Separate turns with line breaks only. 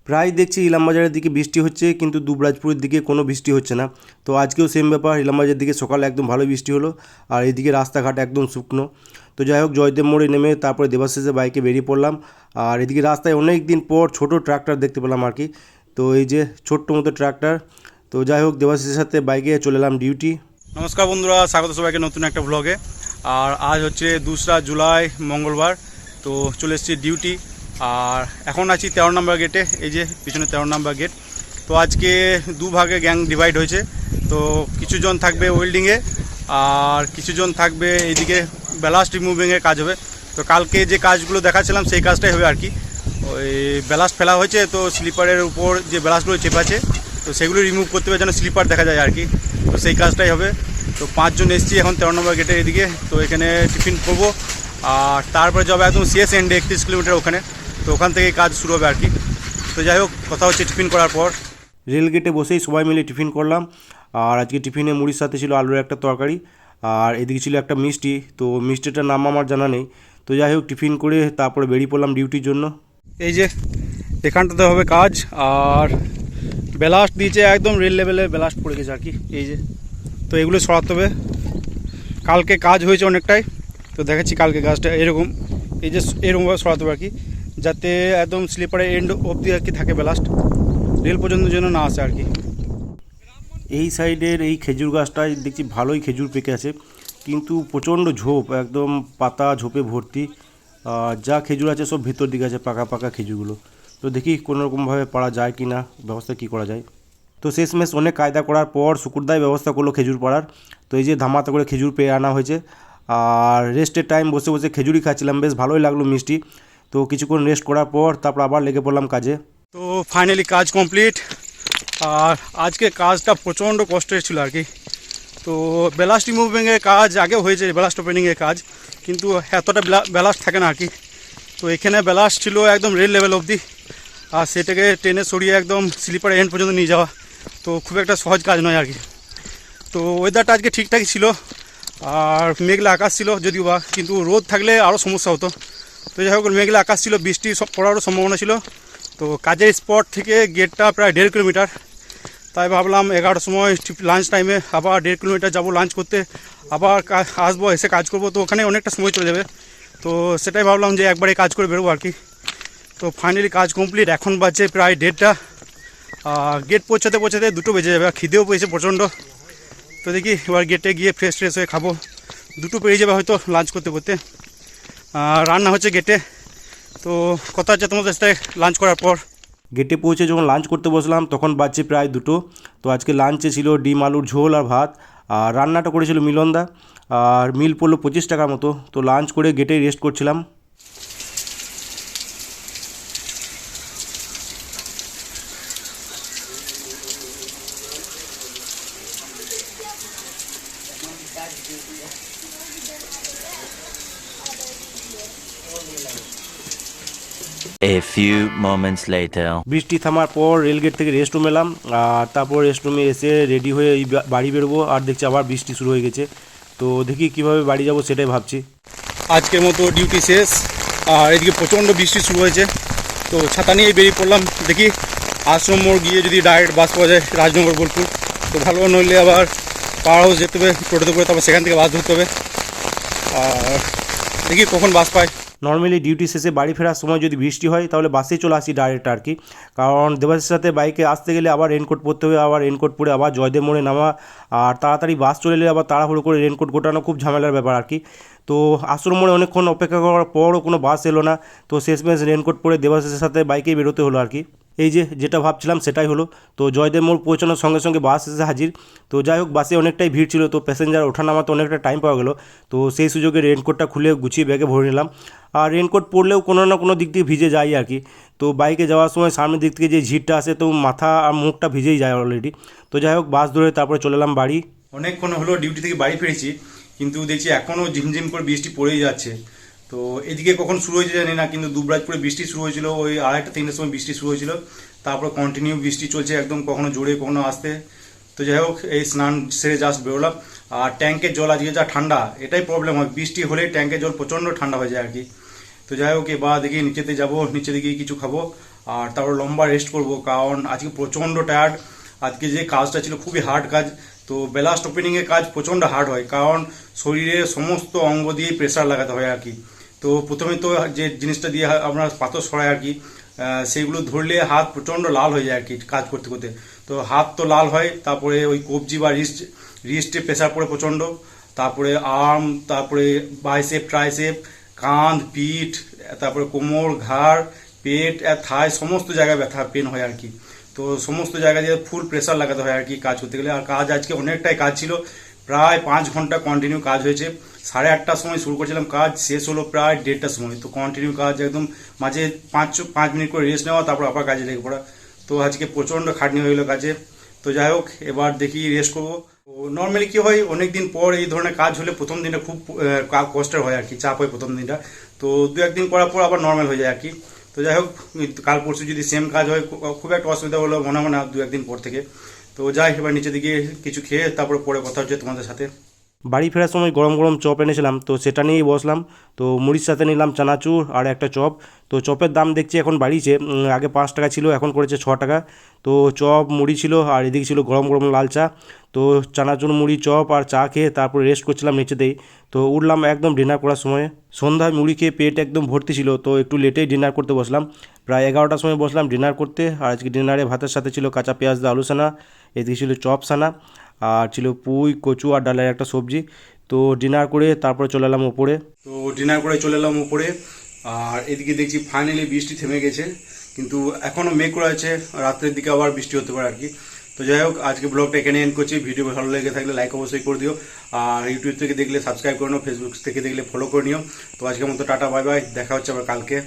প্রায় দেখছি ইলামবাজারের দিকে বৃষ্টি হচ্ছে, কিন্তু দুবরাজপুরের দিকে কোনো বৃষ্টি হচ্ছে না। তো আজকেও সেম ব্যাপার, ইলামবাজারের দিকে সকালে একদম ভালো বৃষ্টি হলো, আর এদিকে রাস্তাঘাট একদম শুকনো। তো যাই হোক, জয়দেব মোড়ে নেমে তারপরে দেবাশিসে বাইকে বেরিয়ে পড়লাম। আর এদিকে রাস্তায় অনেক দিন পর ছোট ট্রাক্টর দেখতে পেলাম আর কি। তো এই যে ছোট্ট মতো ট্রাক্টর। তো যাই হোক, দেবাশিসের সাথে বাইকে চলে এলাম ডিউটি।
নমস্কার বন্ধুরা, স্বাগত সবাইকে নতুন একটা ব্লগে। আর আজ হচ্ছে 2রা জুলাই মঙ্গলবার। তো চলে এসেছি ডিউটি, আর এখন আছি 13 নম্বর গেটে। এই যে পিছনে 13 নম্বর গেট। তো আজকে দুভাগে গ্যাং ডিভাইড হয়েছে। তো কিছুজন থাকবে ওয়েল্ডিংয়ে, আর কিছুজন থাকবে এইদিকে ব্যালাস্ট রিমুভিংয়ের কাজ হবে। তো কালকে যে কাজগুলো দেখাচ্ছিলাম সেই কাজটাই হবে আর কি। ওই ব্যালাস্ট ফেলা হয়েছে, তো স্লিপারের উপর যে ব্যালাস্টগুলো চেপে আছে, তো সেগুলো রিমুভ করতে হবে যেন স্লিপার দেখা যায় আর কি। তো সেই কাজটাই হবে। তো 5 জন এসেছি এখন 13 নম্বর গেটের এদিকে। তো এখানে টিফিন করবো, আর তারপরে যাবে একদম সিএস এন্ডে 31 কিলোমিটার ওখানে। তো ওখান থেকে কাজ শুরু হবে আর কি। তো যাই হোক, কথা হচ্ছে টিফিন করার পর।
রেল গেটে বসেই সবাই মিলে টিফিন করলাম। আর আজকে টিফিনে মুড়ির সাথে ছিল আলুর একটা তরকারি, আর এদিকে ছিল একটা মিষ্টি। তো মিষ্টিটার নাম আমার জানা নেই। তো যাই হোক, টিফিন করে তারপরে বেরিয়ে পড়লাম ডিউটির জন্য।
এই যে এখানটাতে হবে কাজ, আর ব্যালাস্ট দিয়েছে একদম রেল লেভেলে ব্যালাস্ট পড়ে গেছে আর কি। এই যে, তো এগুলো সরাতে হবে। কালকে কাজ হয়েছে অনেকটাই, তো দেখাচ্ছি কালকে কাজটা এরকম। এই যে এরকমভাবে সরাতে হবে আর কি, যাতে একদম স্লিপারের এন্ড অবধি আর কি থাকে ব্যালাস্ট, রেল পর্যন্ত যেন না আসে আর কি।
এই সাইডের এই খেজুর গাছটায় দেখছি ভালোই খেজুর পেকে আছে, কিন্তু প্রচণ্ড ঝোপ, একদম পাতা ঝোপে ভর্তি। যা খেজুর আছে সব ভেতর দিকে আছে, পাকা পাকা খেজুরগুলো। তো দেখি কোনোরকমভাবে পাড়া যায় কি না, ব্যবস্থা কী করা যায়। তো শেষমেশ অনেক কায়দা করার পর শুকুরদাই ব্যবস্থা করলো খেজুর পাড়ার। তো এই যে ধামাতে করে খেজুর পেয়ে আনা হয়েছে, আর রেস্টের টাইম বসে বসে খেজুরই খাচ্ছিলাম, বেশ ভালোই লাগলো মিষ্টি। তো কিছুক্ষণ রেস্ট করার পর তারপর আবার লেগে পড়লাম কাজে।
তো ফাইনালি কাজ কমপ্লিট। আর আজকে কাজটা প্রচণ্ড কষ্টের ছিল আর কি। তো ব্যালাস্ট রিমুভিংয়ের কাজ আগেও হয়েছে, ব্যালাস্ট ওপেনিংয়ের কাজ, কিন্তু এতটা ব্যালাস্ট থাকে না আর কি। তো এখানে ব্যালাস্ট ছিল একদম রেল লেভেল অবধি, আর সেটাকে ট্রেনে সরিয়ে একদম স্লিপার এন্ড পর্যন্ত নিয়ে যাওয়া। তো খুব একটা সহজ কাজ নয় আর কি। তো ওয়েদারটা আজকে ঠিকঠাকই ছিল, আর মেঘলা আকাশ ছিল যদিও বা, কিন্তু রোদ থাকলে আরও সমস্যা হতো। তো যাই হোক, মেঘলা আকাশ ছিল, বৃষ্টি সব পড়ারও সম্ভাবনা ছিল। তো কাজের স্পট থেকে গেটটা প্রায় 1.5 কিলোমিটার। তাই ভাবলাম 11টার সময় লাঞ্চ টাইমে আবার 1.5 কিলোমিটার যাবো লাঞ্চ করতে, আবার আসবো, এসে কাজ করবো। তো ওখানে অনেকটা সময় চলে যাবে। তো সেটাই ভাবলাম যে একবারে কাজ করে বেরোবো আর কি। তো ফাইনালি কাজ কমপ্লিট। এখন বাজছে প্রায় 1:30টা। গেট পৌঁছাতে পৌঁছাতে 2টো বেজে যাবে, আর খিদেও পেয়েছে প্রচণ্ড। তো দেখি এবার গেটে গিয়ে ফ্রেশ ট্রেশ হয়ে খাবো। 2টো পেরিয়ে যাবে হয়তো লাঞ্চ করতে করতে। রান্না হচ্ছে গেটে। তো কথা হচ্ছে তোমাদের সাথে লাঞ্চ করার পর।
গেটে পৌঁছে যখন লাঞ্চ করতে বসলাম তখন বাজছে প্রায় 2টো। তো আজকে লাঞ্চে ছিল ডিম আলুর ঝোল আর ভাত, আর রান্নাটা করেছিল মিলনদা। আর মিল পড়লো 25 টাকার মতো। তো লাঞ্চ করে গেটেই রেস্ট করছিলাম।
A few moments later.
বৃষ্টি থামার পর রেলগেট থেকে রেস্টরুম এলাম, আর তারপর রেস্টরুমে এসে রেডি হয়ে এই বাড়ি বেরোবো। আর দেখছি আবার বৃষ্টি শুরু হয়ে গেছে। তো দেখি কিভাবে বাড়ি যাব সেটাই ভাবছি।
আজকের মতো ডিউটি শেষ, আর এদিকে প্রচণ্ড বৃষ্টি শুরু হয়েছে। তো ছাতা নিয়েই বেরিয়ে পড়লাম। দেখি আশ্রম মোড় গিয়ে যদি ডাইরেক্ট বাস পাওয়া যায় রাজনগর বোলপুর, তো ভালো। নইলে আবার পাওয়ার হাউস যেতে হবে টোটোতে করে, তারপর সেখান থেকে বাস ধরতে হবে। আর দেখি কখন বাস পাই।
নর্মালি ডিউটি শেষে বাড়ি ফেরার সময় যদি বৃষ্টি হয় তাহলে বাসেই চলে আসি ডাইরেক্ট আর কি। কারণ দেবাসের সাথে বাইকে আসতে গেলে আবার রেনকোট পরতে হবে, আবার রেনকোট পরে আবার জয়দেব মোড়ে নামা, আর তাড়াতাড়ি বাস চলে এলে আবার তাড়াহুড়ো করে রেনকোট গোটানো খুব ঝামেলার ব্যাপার আর কি। তো আশ্রম মোড়ে অনেকক্ষণ অপেক্ষা করার পরও কোনো বাস এলো না। তো শেষমেশ রেনকোট পরে দেবাসের সাথে বাইকেই বেরোতে হলো আর কি। এই যে যেটা ভাবছিলাম সেটাই হলো। তো জয়দেব মোড় পৌঁছানোর সঙ্গে সঙ্গে বাস এসে হাজির। তো যাই হোক, বাসে অনেকটাই ভিড় ছিল, তো প্যাসেঞ্জার ওঠা নামাতে অনেকটা টাইম পাওয়া গেলো। তো সেই সুযোগে রেনকোটটা খুলে গুছিয়ে ব্যাগে ভরে নিলাম। আর রেনকোট পরলেও কোনো না কোনো দিক দিয়ে ভিজে যায় আর কি। তো বাইকে যাওয়ার সময় সামনের দিক থেকে যে ঝিরটা আসে, তো মাথা আর মুখটা ভিজেই যায় অলরেডি। তো যাই হোক, বাস ধরে তারপরে চলে এলাম বাড়ি।
অনেকক্ষণ হলো ডিউটি থেকে বাড়ি ফিরেছি, কিন্তু দেখছি এখনও ঝিমঝিম করে বৃষ্টি পড়েই যাচ্ছে। তো এদিকে কখন শুরু হয়েছে জানি না, কিন্তু দুবরাজপুরে বৃষ্টি শুরু হয়েছিল ওই 2:30-3টার সময় বৃষ্টি শুরু হয়েছিল। তারপর কন্টিনিউ বৃষ্টি চলছে একদম, কখনো জোরে কখনো আসতে। তো যাই হোক, এই স্নান সেরে জাস্ট বেরোলাম। আর ট্যাঙ্কের জল আজকে যা ঠান্ডা, এটাই প্রবলেম হয়, বৃষ্টি হলেই ট্যাঙ্কের জল প্রচণ্ড ঠান্ডা হয়ে যায় আর কি। তো যাই হোক, এবার দেখি নিচেতে যাবো, নিচে দিকে কিছু খাবো। আর তারপর লম্বা রেস্ট করব, কারণ আজকে প্রচণ্ড টায়ার্ড। আজকে যে কাজটা ছিল খুবই হার্ড কাজ। তো বেলাস্ট ওপেনিংয়ের কাজ প্রচণ্ড হার্ড হয়, কারণ শরীরের সমস্ত অঙ্গ দিয়ে প্রেসার লাগাতে হয় আর কি। তো প্রথমে তো যে জিনিসটা দিয়ে আপনার পাথর সরায় আর কি, সেইগুলো ধরলে হাত প্রচণ্ড লাল হয়ে যায় আর কি কাজ করতে করতে। তো হাত তো লাল হয়, তারপরে ওই কবজি বা রিস্টে প্রেসার পড়ে প্রচণ্ড, তারপরে আর্ম, তারপরে বাইসেপ, ট্রাইসেপ, কাঁধ, পিঠ, তারপরে কোমর, ঘাড়, পেট আর থাই সমস্ত জায়গায় ব্যথা পেন হয় আর কি। তো সমস্ত জায়গা দিয়ে ফুল প্রেসার লাগাতে হয় আর কি কাজ করতে গেলে। আর কাজ আজকে অনেকটাই কাজ ছিল, প্রায় 5 ঘন্টা কন্টিনিউ কাজ হয়েছে। 8:30টার সময় শুরু করেছিলাম কাজ, শেষ হলো প্রায় 1:30টার সময়। তো কন্টিনিউ কাজ একদম, মাঝে 5 মিনিট করে রেস্ট নেওয়া, তারপর আবার কাজে লেগে পড়া। তো আজকে প্রচণ্ড খাটনি হয়ে গেলো কাজে। তো যাই হোক, এবার দেখি রেস্ট করবো। তো নর্মালি কী হয়, অনেকদিন পর এই ধরনের কাজ হলে প্রথম দিনটা খুব কষ্টের হয় আর কি, চাপ হয় প্রথম দিনটা। তো 2-1 দিন করার পর আবার নর্মাল হয়ে যায় আর কি। তো যাই হোক, কাল পরশু যদি সেম কাজ হয় খুব একটা অসুবিধা হলো মনে হয় না 2-1 দিন পর থেকে। তো যাই, এবার নিচের দিকে কিছু খেয়ে তারপরে পরে কথা হচ্ছে তোমাদের সাথে।
বাড়ি ফেরার সময় গরম গরম চপ এনেছিলাম, তো সেটা নিয়েই বসলাম। তো মুড়ির সাথে নিলাম চানাচুর আর একটা চপ। তো চপের দাম দেখছি এখন বাড়িয়েছে, আগে 5 টাকা ছিল, এখন করেছে 6 টাকা। তো চপ, মুড়ি ছিল, আর এদিকে ছিল গরম গরম লাল চা। তো চানাচুর, মুড়ি, চপ আর চা খেয়ে তারপরে রেস্ট করছিলাম নিচেতেই। তো উঠলাম একদম ডিনার করার সময়। সন্ধ্যায় মুড়ি খেয়ে পেট একদম ভর্তি ছিল, তো একটু লেটেই ডিনার করতে বসলাম। প্রায় 11টার সময় বসলাম ডিনার করতে। আর আজকে ডিনারে ভাতের সাথে ছিল কাঁচা পেঁয়াজ দিয়ে আলু সানা, এদিকে ছিল চপ সানা, আর ছিল পুঁই, কচু আর ডালের একটা সবজি। তো ডিনার করে তারপরে চলে এলাম ওপরে।
তো ডিনার করে চলে এলাম উপরে। আর এদিকে দেখছি ফাইনালি বৃষ্টি থেমে গেছে, কিন্তু এখনও মেঘ করা আছে, রাত্রের দিকে আবার বৃষ্টি হতে পারে আর কি। তো যাই হোক, আজকে ব্লগটা এখানে এন্ড করছি। ভিডিও ভালো লেগে থাকলে লাইক অবশ্যই করে দিও, আর ইউটিউব থেকে দেখলে সাবস্ক্রাইব করে নিও, ফেসবুক থেকে দেখলে ফলো করে নিও। তো আজকের মতো টাটা, বাই বাই, দেখা হচ্ছে আবার কালকে।